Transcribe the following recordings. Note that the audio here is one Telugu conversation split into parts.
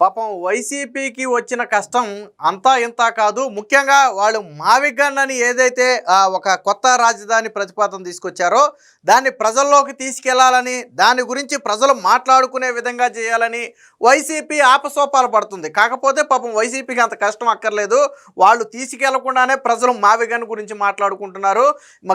పాపం వైసీపీకి వచ్చిన కష్టం అంతా ఇంతా కాదు. ముఖ్యంగా వాళ్ళు మావిగన్ అని ఏదైతే ఒక కొత్త రాజధాని ప్రతిపాదన తీసుకొచ్చారో దాన్ని ప్రజల్లోకి తీసుకెళ్లాలని, దాని గురించి ప్రజలు మాట్లాడుకునే విధంగా చేయాలని వైసీపీ ఆపసోపాలు పడుతుంది. కాకపోతే పాపం వైసీపీకి అంత కష్టం అక్కర్లేదు. వాళ్ళు తీసుకెళ్లకుండానే ప్రజలు మావిగన్ గురించి మాట్లాడుకుంటున్నారు.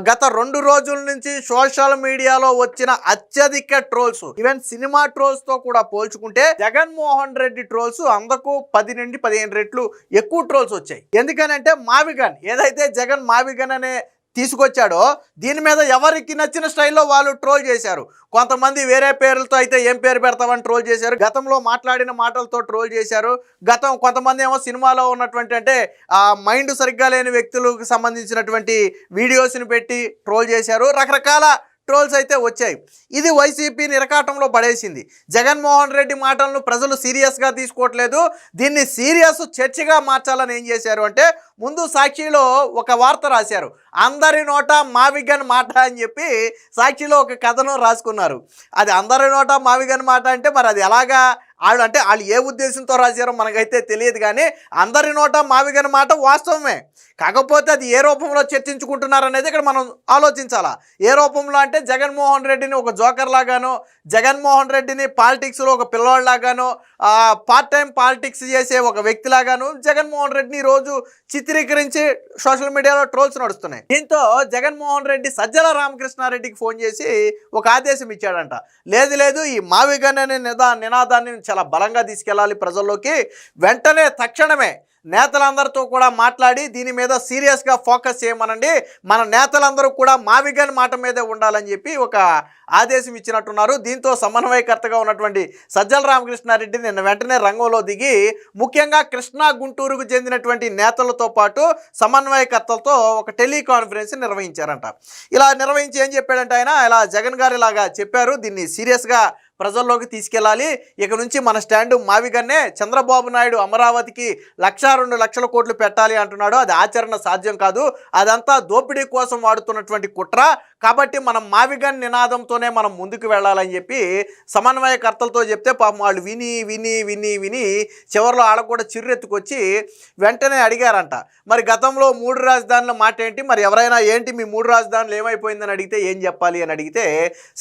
గత 2 రోజుల నుంచి సోషల్ మీడియాలో వచ్చిన అత్యధిక ట్రోల్స్, ఈవెన్ సినిమా ట్రోల్స్ తో కూడా పోల్చుకుంటే జగన్మోహన్ రెడ్డి ట్రోల్స్ అందకు 10 నుండి 15 రెట్లు ఎక్కువ ట్రోల్స్ వచ్చాయి. ఎందుకనంటే మావిగన్ ఏదైతే జగన్ మావిగన్ అనే తీసుకొచ్చాడో దీని మీద ఎవరికి నచ్చిన స్టైల్లో వాళ్ళు ట్రోల్ చేశారు. కొంతమంది వేరే పేర్లతో అయితే ఏం పేరు పెడతామని ట్రోల్ చేశారు, గతంలో మాట్లాడిన మాటలతో ట్రోల్ చేశారు. కొంతమంది ఏమో సినిమాలో ఉన్నటువంటి అంటే మైండ్ సరిగ్గా లేని వ్యక్తులకు సంబంధించినటువంటి వీడియోస్ని పెట్టి ట్రోల్ చేశారు. రకరకాల ట్రోల్స్ అయితే వచ్చాయి. ఇది వైసీపీని ఇరకాటంలో పడేసింది. జగన్మోహన్ రెడ్డి మాటలను ప్రజలు సీరియస్గా తీసుకోవట్లేదు. దీన్ని సీరియస్ చర్చగా మార్చాలని ఏం చేశారు అంటే ముందు సాక్షిలో ఒక వార్త రాశారు. అందరి నోట మావిగన్ మాట అని చెప్పి సాక్షిలో ఒక కథనం రాసుకున్నారు. అది అందరి నోట మావిగన్ మాట అంటే మరి అది ఎలాగా వాళ్ళు ఏ ఉద్దేశంతో రాశారో మనకైతే తెలియదు. కానీ అందరి నోట మావిగన్ మాట వాస్తవమే. కాకపోతే అది ఏ రూపంలో చర్చించుకుంటున్నారు అనేది ఇక్కడ మనం ఆలోచించాలా. ఏ రూపంలో అంటే జగన్మోహన్ రెడ్డిని ఒక జోకర్ లాగానో, జగన్మోహన్ రెడ్డిని పాలిటిక్స్లో ఒక పిల్లవాళ్ళలాగానో, పార్ట్ టైం పాలిటిక్స్ చేసే ఒక వ్యక్తిలాగాను జగన్మోహన్ రెడ్డిని రోజు చిత్రీకరించి సోషల్ మీడియాలో ట్రోల్స్ నడుస్తున్నాయి. దీంతో జగన్మోహన్ రెడ్డి సజ్జల రామకృష్ణారెడ్డికి ఫోన్ చేసి ఒక ఆదేశం ఇచ్చాడంట. లేదు ఈ మావిగన్ అనే నినాదాన్ని చాలా బలంగా తీసుకెళ్ళాలి ప్రజల్లోకి. వెంటనే తక్షణమే నేతలందరితో కూడా మాట్లాడి దీని మీద సీరియస్గా ఫోకస్ చేయమనండి, మన నేతలందరూ కూడా మావిగన్ మాట మీదే ఉండాలని చెప్పి ఒక ఆదేశం ఇచ్చినట్టున్నారు. దీంతో సమన్వయకర్తగా ఉన్నటువంటి సజ్జల రామకృష్ణారెడ్డి నిన్న వెంటనే రంగంలో దిగి ముఖ్యంగా కృష్ణా గుంటూరుకు చెందినటువంటి నేతలతో పాటు సమన్వయకర్తలతో ఒక టెలికాన్ఫరెన్స్ నిర్వహించారంట. ఇలా నిర్వహించి ఏం చెప్పాడంటే ఆయన ఇలా జగన్ గారు ఇలాగా చెప్పారు, దీన్ని సీరియస్గా ప్రజల్లోకి తీసుకెళ్ళాలి. ఇక నుంచి మన స్టాండు మావిగన్నే. చంద్రబాబు నాయుడు అమరావతికి 1-2 లక్షల కోట్లు పెట్టాలి అంటున్నాడు. అది ఆచరణ సాధ్యం కాదు, అదంతా దోపిడీ కోసం వాడుతున్నటువంటి కుట్ర. కాబట్టి మనం మావిగన్ నినాదంతోనే మనం ముందుకు వెళ్ళాలని చెప్పి సమన్వయకర్తలతో చెప్తే పాపం వాళ్ళు విని విని విని విని చివరిలో వాళ్ళకు కూడా చిర్రెత్తుకొచ్చి వెంటనే అడిగారంట, మరి గతంలో 3 రాజధానుల మాట ఏంటి, మరి ఎవరైనా ఏంటి మీ 3 రాజధానులు ఏమైపోయిందని అడిగితే ఏం చెప్పాలి అని అడిగితే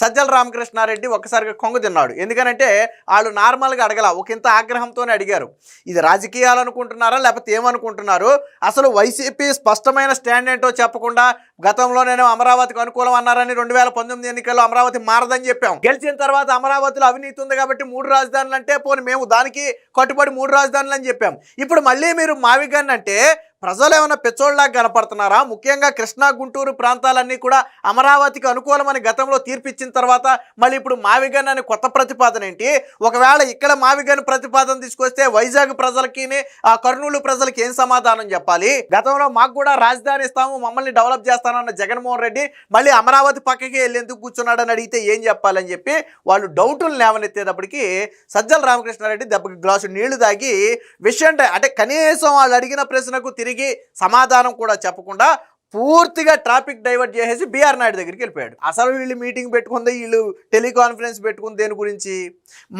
సజ్జల రామకృష్ణారెడ్డి ఒక్కసారిగా కొంగు తిన్నాడు. ఎందుకనంటే వాళ్ళు నార్మల్గా అడగల, ఒక ఇంత ఆగ్రహంతోనే అడిగారు. ఇది రాజకీయాలు అనుకుంటున్నారా లేకపోతే ఏమనుకుంటున్నారు? అసలు వైసీపీ స్పష్టమైన స్టాండ్ ఏంటో చెప్పకుండా గతంలో నేను అమరావతికి అనుకూలం అన్నారని 2019 ఎన్నికల్లో అమరావతి మారదని చెప్పాం. గెలిచిన తర్వాత అమరావతిలో అవినీతి ఉంది కాబట్టి 3 రాజధానులు అంటే పోనీ మేము దానికి కట్టుబడి 3 రాజధానులు అని చెప్పాం. ఇప్పుడు మళ్ళీ మీరు మావిగన్ అంటే ప్రజలు ఏమైనా పెచ్చోళ్ళలాగా కనపడుతున్నారా? ముఖ్యంగా కృష్ణా గుంటూరు ప్రాంతాలన్నీ కూడా అమరావతికి అనుకూలమని గతంలో తీర్పిచ్చిన తర్వాత మళ్ళీ ఇప్పుడు మావిగన్ అనే కొత్త ప్రతిపాదన ఏంటి? ఒకవేళ ఇక్కడ మావిగన్ ప్రతిపాదన తీసుకొస్తే వైజాగ్ ప్రజలకి కర్నూలు ప్రజలకి ఏం సమాధానం చెప్పాలి? గతంలో మాకు కూడా రాజధాని ఇస్తాము, మమ్మల్ని డెవలప్ చేస్తానన్న జగన్మోహన్ రెడ్డి మళ్ళీ అమరావతి పక్కకి వెళ్ళి ఎందుకు కూర్చున్నాడని అడిగితే ఏం చెప్పాలని చెప్పి వాళ్ళు డౌటులు లేవనెత్తేటప్పటికి సజ్జల రామకృష్ణారెడ్డి దెబ్బకి గ్లాసు నీళ్లు తాగి విషయం అంటే కనీసం వాళ్ళు అడిగిన ప్రశ్నకు తిరిగి సమాధానం కూడా చెప్పకుండా పూర్తిగా ట్రాఫిక్ డైవర్ట్ చేసేసి బీఆర్ నాయుడు దగ్గరికి వెళ్ళిపోయాడు. అసలు వీళ్ళు మీటింగ్ పెట్టుకుంది, వీళ్ళు టెలికాన్ఫరెన్స్ పెట్టుకుంది దేని గురించి?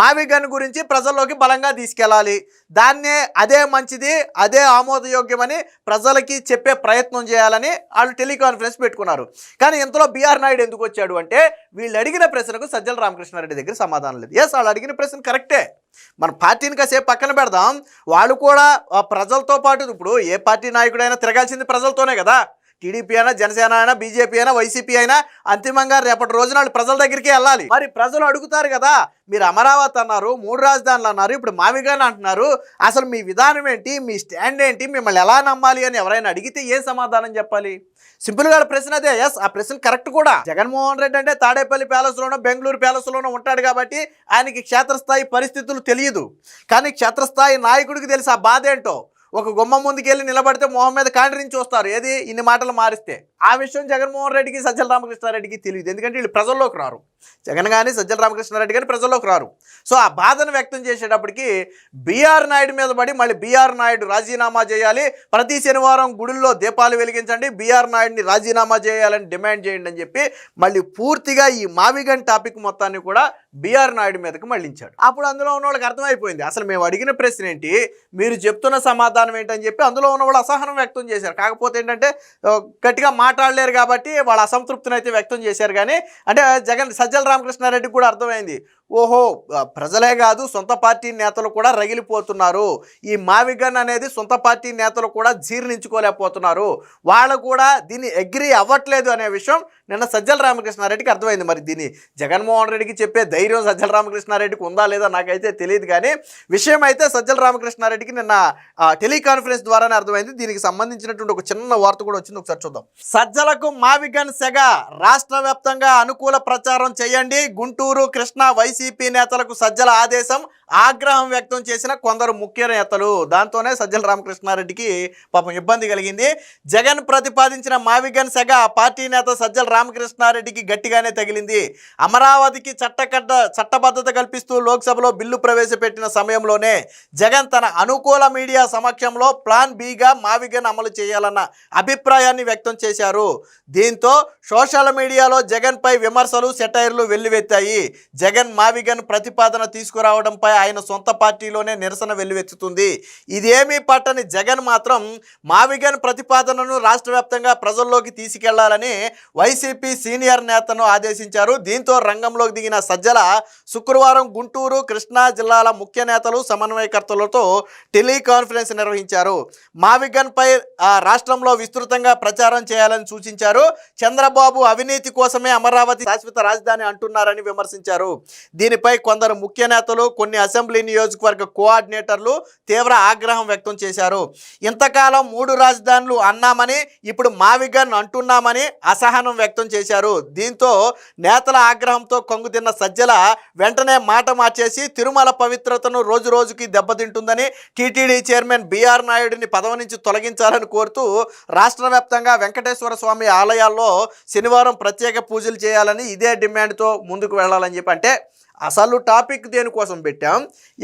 మావిగన్ గురించి ప్రజల్లోకి బలంగా తీసుకెళ్ళాలి, దాన్నే అదే మంచిది, అదే ఆమోదయోగ్యమని ప్రజలకి చెప్పే ప్రయత్నం చేయాలని వాళ్ళు టెలికాన్ఫరెన్స్ పెట్టుకున్నారు. కానీ ఇంతలో బీఆర్ నాయుడు ఎందుకు వచ్చాడు అంటే వీళ్ళు అడిగిన ప్రశ్నకు సజ్జల రామకృష్ణారెడ్డి దగ్గర సమాధానం లేదు. ఎస్, వాళ్ళు అడిగిన ప్రశ్న కరెక్టే, మన పార్టీని కాసేపు పక్కన పెడదాం, వాళ్ళు కూడా ప్రజలతో పాటు ఇప్పుడు ఏ పార్టీ నాయకుడైనా తిరగాల్సింది ప్రజలతోనే కదా. టీడీపీ అయినా, జనసేన అయినా, బీజేపీ అయినా, వైసీపీ అయినా అంతిమంగా రేపటి రోజున వాళ్ళు ప్రజల దగ్గరికి వెళ్ళాలి. మరి ప్రజలు అడుగుతారు కదా, మీరు అమరావతి అన్నారు, 3 రాజధానులు అన్నారు, ఇప్పుడు మావిగన్ అంటున్నారు, అసలు మీ విధానం ఏంటి, మీ స్టాండ్ ఏంటి, మిమ్మల్ని ఎలా నమ్మాలి అని ఎవరైనా అడిగితే ఏ సమాధానం చెప్పాలి? సింపుల్గా ప్రశ్న అదే. ఎస్, ఆ ప్రశ్న కరెక్ట్ కూడా. జగన్మోహన్ రెడ్డి అంటే తాడేపల్లి ప్యాలెస్లోనో బెంగళూరు ప్యాలెస్లోనో ఉంటాడు కాబట్టి ఆయనకి క్షేత్రస్థాయి పరిస్థితులు తెలియదు. కానీ క్షేత్రస్థాయి నాయకుడికి తెలిసి ఆ బాధ ఏంటో. ఒక గుమ్మం ముందుకెళ్ళి నిలబడితే మొహం మీద కాండ్రించి వస్తారు, ఏది ఇన్ని మాటలు మారిస్తే. ఆ విషయం జగన్మోహన్ రెడ్డికి సజ్జల రామకృష్ణారెడ్డికి తెలియదు, ఎందుకంటే వీళ్ళు ప్రజల్లోకి రారు. జగన్ కానీ సజ్జల రామకృష్ణారెడ్డి కానీ ప్రజల్లోకి రారు. సో ఆ బాధను వ్యక్తం చేసేటప్పటికి బీఆర్ నాయుడు మీద పడి మళ్ళీ బీఆర్ నాయుడు రాజీనామా చేయాలి, ప్రతి శనివారం గుడుల్లో దీపాలు వెలిగించండి, బీఆర్ నాయుడిని రాజీనామా చేయాలని డిమాండ్ చేయండి అని చెప్పి మళ్ళీ పూర్తిగా ఈ మావిగన్ టాపిక్ మొత్తాన్ని కూడా బీఆర్ నాయుడు మీదకి మళ్ళించాడు. అప్పుడు అందులో ఉన్న వాళ్ళకి అర్థమైపోయింది అసలు మేము అడిగిన ప్రశ్న ఏంటి, మీరు చెప్తున్న సమాధానం ఏంటని చెప్పి అందులో ఉన్న వాళ్ళు అసహనం వ్యక్తం చేశారు. కాకపోతే ఏంటంటే గట్టిగా మాట్లాడలేరు కాబట్టి వాళ్ళ అసంతృప్తిని అయితే వ్యక్తం చేశారు. కానీ అంటే సజ్జల రామకృష్ణారెడ్డికి కూడా అర్థమైంది, ఓహో ప్రజలే కాదు సొంత పార్టీ నేతలు కూడా రగిలిపోతున్నారు, ఈ మావిగన్ అనేది సొంత పార్టీ నేతలు కూడా జీర్ణించుకోలేకపోతున్నారు, వాళ్ళు కూడా దీన్ని అగ్రీ అవ్వట్లేదు అనే విషయం నిన్న సజ్జల రామకృష్ణారెడ్డికి అర్థమైంది. మరి దీన్ని జగన్మోహన్ రెడ్డికి చెప్పే ధైర్యం సజ్జల రామకృష్ణారెడ్డికి ఉందా లేదా నాకైతే తెలియదు. కానీ విషయం అయితే సజ్జల రామకృష్ణారెడ్డికి నిన్న టెలికాన్ఫరెన్స్ ద్వారానే అర్థమైంది. దీనికి సంబంధించినటువంటి ఒక చిన్న వార్త కూడా వచ్చింది, ఒకసారి చూద్దాం. సజ్జలకు మావిగన్ సెగ, రాష్ట్ర వ్యాప్తంగా అనుకూల ప్రచారం చేయండి, గుంటూరు కృష్ణా వైసీపీ నేతలకు సజ్జల ఆదేశం, ఆగ్రహం వ్యక్తం చేసిన కొందరు ముఖ్య నేతలు. దాంతోనే సజ్జల రామకృష్ణారెడ్డికి పాపం ఇబ్బంది కలిగింది. జగన్ ప్రతిపాదించిన మావిగన్ సెగ పార్టీ నేత సజ్జల రామకృష్ణారెడ్డికి గట్టిగానే తగిలింది. అమరావతికి చట్టబద్ధత కల్పిస్తూ లోక్సభలో బిల్లు ప్రవేశపెట్టిన సమయంలోనే జగన్ తన అనుకూల మీడియా సమక్షంలో ప్లాన్ బిగా మావిగన్ అమలు చేయాలన్న అభిప్రాయాన్ని వ్యక్తం చేశారు. దీంతో సోషల్ మీడియాలో జగన్ పై విమర్శలు సెటైర్లు వెల్లువెత్తాయి. జగన్ మావిగన్ ప్రతిపాదన తీసుకురావడంపై ఆయన సొంత పార్టీలోనే నిరసన వెల్లువెత్తుతుంది. ఇదేమీ పట్టని జగన్ మాత్రం మావిగన్ ప్రతిపాదనను రాష్ట్ర వ్యాప్తంగా ప్రజల్లోకి తీసుకెళ్లాలని వైసీపీ సీనియర్ నేతను ఆదేశించారు. దీంతో రంగంలోకి దిగిన సజ్జల శుక్రవారం గుంటూరు కృష్ణా జిల్లాల ముఖ్య నేతలు సమన్వయకర్తలతో టెలికాన్ఫరెన్స్ నిర్వహించారు. మావిగన్ పై రాష్ట్రంలో విస్తృతంగా ప్రచారం చేయాలని సూచించారు. చంద్రబాబు అవినీతి కోసమే అమరావతి శాశ్వత రాజధాని అంటున్నారని విమర్శించారు. దీనిపై కొందరు ముఖ్య నేతలు, కొన్ని అసెంబ్లీ నియోజకవర్గ కోఆర్డినేటర్లు తీవ్ర ఆగ్రహం వ్యక్తం చేశారు. ఇంతకాలం 3 రాజధానులు అన్నామని ఇప్పుడు మావిగన్ అంటున్నామని అసహనం వ్యక్తం చేశారు. దీంతో నేతల ఆగ్రహంతో కంగుతిన్న సజ్జల వెంటనే మాట మార్చేసి తిరుమల పవిత్రతను రోజు రోజుకి దెబ్బతింటుందని టీటీడీ చైర్మన్ బీఆర్ నాయుడిని పదవి నుంచి తొలగించాలని కోరుతూ రాష్ట్ర వ్యాప్తంగా వెంకటేశ్వర స్వామి ఆలయాల్లో శనివారం ప్రత్యేక పూజలు చేయాలని ఇదే డిమాండ్తో ముందుకు వెళ్ళాలని చెప్పి, అంటే అసలు టాపిక్ దేనికోసం పెట్టాం,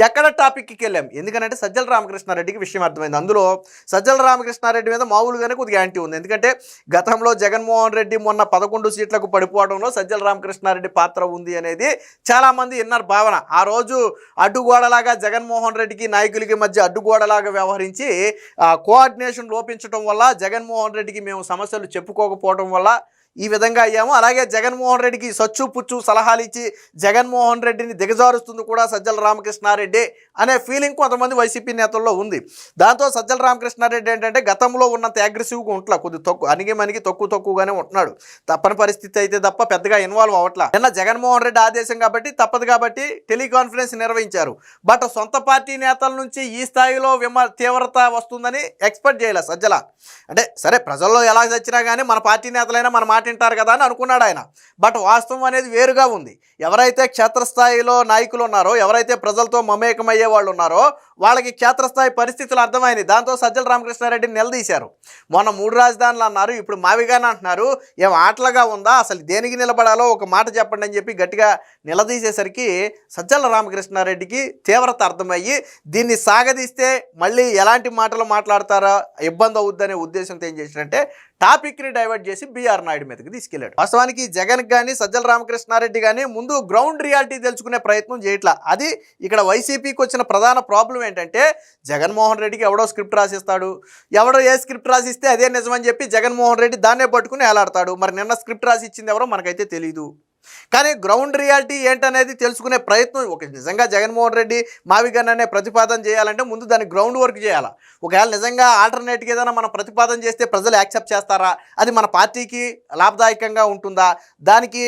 ఎక్కడ టాపిక్కి వెళ్ళాం, ఎందుకంటే సజ్జల రామకృష్ణారెడ్డికి విషయం అర్థమైంది. అందులో సజ్జల రామకృష్ణారెడ్డి మీద మామూలుగానే కొద్దిగా యాంటీ ఉంది. ఎందుకంటే గతంలో జగన్మోహన్ రెడ్డి మొన్న 11 సీట్లకు పడిపోవడంలో సజ్జల రామకృష్ణారెడ్డి పాత్ర ఉంది అనేది చాలామంది ఇన్నర్ భావన. ఆ రోజు అడ్డుగోడలాగా జగన్మోహన్ రెడ్డికి నాయకులకి మధ్య అడ్డుగోడలాగా వ్యవహరించి కోఆర్డినేషన్ లోపించడం వల్ల జగన్మోహన్ రెడ్డికి మేము సమస్యలు చెప్పుకోకపోవడం వల్ల ఈ విధంగా అయ్యాము. అలాగే జగన్మోహన్ రెడ్డికి సచ్చు పుచ్చు సలహాలు ఇచ్చి జగన్మోహన్ రెడ్డిని దిగజారుస్తుంది కూడా సజ్జల రామకృష్ణారెడ్డి అనే ఫీలింగ్ కొంతమంది వైసీపీ నేతల్లో ఉంది. దాంతో సజ్జల రామకృష్ణారెడ్డి ఏంటంటే గతంలో ఉన్నంత అగ్రెసివ్గా ఉంట్లా, కొద్ది అణిగి తక్కువగానే ఉంటున్నాడు. తప్పని పరిస్థితి అయితే తప్ప పెద్దగా ఇన్వాల్వ్ అవ్వట్లా. నిన్న జగన్మోహన్ రెడ్డి ఆదేశం కాబట్టి తప్పదు కాబట్టి టెలికాన్ఫరెన్స్ నిర్వహించారు. బట్ సొంత పార్టీ నేతల నుంచి ఈ స్థాయిలో తీవ్రత వస్తుందని ఎక్స్పెక్ట్ చేయలేదు సజ్జల. అంటే సరే ప్రజల్లో ఎలా వచ్చినా కానీ మన పార్టీ నేతలైనా మన తింటారు కదా అని అనుకున్నాడు ఆయన. బట్ వాస్తవం అనేది వేరుగా ఉంది. ఎవరైతే క్షేత్రస్థాయిలో నాయకులు ఉన్నారో, ఎవరైతే ప్రజలతో మమేకమయ్యే వాళ్ళు ఉన్నారో వాళ్ళకి క్షేత్రస్థాయి పరిస్థితులు అర్థమైంది. దాంతో సజ్జల రామకృష్ణారెడ్డిని నిలదీశారు. మొన్న 3 రాజధానులు అన్నారు, ఇప్పుడు మావిగానే అంటున్నారు, ఏం ఆటలుగా ఉందా, అసలు దేనికి నిలబడాలో ఒక మాట చెప్పండి అని చెప్పి గట్టిగా నిలదీసేసరికి సజ్జల రామకృష్ణారెడ్డికి తీవ్రత అర్థమయ్యి దీన్ని సాగదీస్తే మళ్ళీ ఎలాంటి మాటలు మాట్లాడతారో ఇబ్బంది అవుద్దనే ఉద్దేశంతో ఏం చేశారంటే టాపిక్ని డైవర్ట్ చేసి బీఆర్ నాయుడు మీదకి తీసుకెళ్లాడు. వాస్తవానికి జగన్ కానీ సజ్జల రామకృష్ణారెడ్డి కానీ ముందు గ్రౌండ్ రియాలిటీ తెలుసుకునే ప్రయత్నం చేయట్లా. అది ఇక్కడ వైసీపీకి వచ్చిన ప్రధాన ప్రాబ్లం ఏంటంటే జగన్మోహన్ రెడ్డికి ఎవడో స్క్రిప్ట్ రాసిస్తాడు, ఎవడో ఏ స్క్రిప్ట్ రాసిస్తే అదే నిజమని చెప్పి జగన్మోహన్ రెడ్డి దాన్నే పట్టుకుని ఏలాడతాడు. మరి నిన్న స్క్రిప్ట్ రాసి ఇచ్చింది ఎవరో మనకైతే తెలియదు. కానీ గ్రౌండ్ రియాలిటీ ఏంటనేది తెలుసుకునే ప్రయత్నం నిజంగా జగన్మోహన్ రెడ్డి మావిగన్ అనే ప్రతిపాదన చేయాలంటే ముందు దాన్ని గ్రౌండ్ వర్క్ చేయాలి. ఒకవేళ నిజంగా ఆల్టర్నేట్గా ఏదైనా మనం ప్రతిపాదన చేస్తే ప్రజలు యాక్సెప్ట్ చేస్తారా, అది మన పార్టీకి లాభదాయకంగా ఉంటుందా, దానికి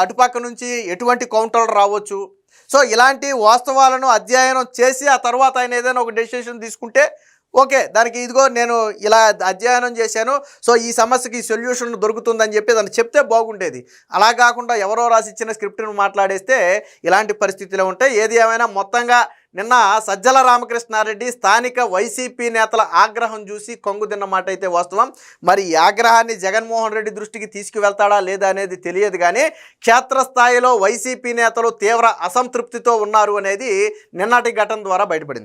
అటుపక్క నుంచి ఎటువంటి కౌంటర్లు రావచ్చు. సో ఇలాంటి వాస్తవాలను అధ్యయనం చేసి ఆ తర్వాత ఆయన ఏదైనా ఒక డెసిషన్ తీసుకుంటే ఓకే, దానికి ఇదిగో నేను ఇలా అధ్యయనం చేశాను, సో ఈ సమస్యకి సొల్యూషన్ దొరుకుతుందని చెప్పి దాన్ని చెప్తే బాగుండేది. అలా కాకుండా ఎవరో రాసి ఇచ్చిన స్క్రిప్ట్ను మాట్లాడేస్తే ఇలాంటి పరిస్థితులు ఉంటాయి. ఏది ఏమైనా మొత్తంగా నిన్న సజ్జల రామకృష్ణారెడ్డి స్థానిక వైసీపీ నేతల ఆగ్రహం చూసి కొంగుదిన్న మాట అయితే వాస్తవం. మరి ఈ ఆగ్రహాన్ని జగన్మోహన్ రెడ్డి దృష్టికి తీసుకువెళ్తాడా లేదా అనేది తెలియదు, కానీ క్షేత్రస్థాయిలో వైసీపీ నేతలు తీవ్ర అసంతృప్తితో ఉన్నారు అనేది నిన్నటి ఘటన ద్వారా బయటపడింది.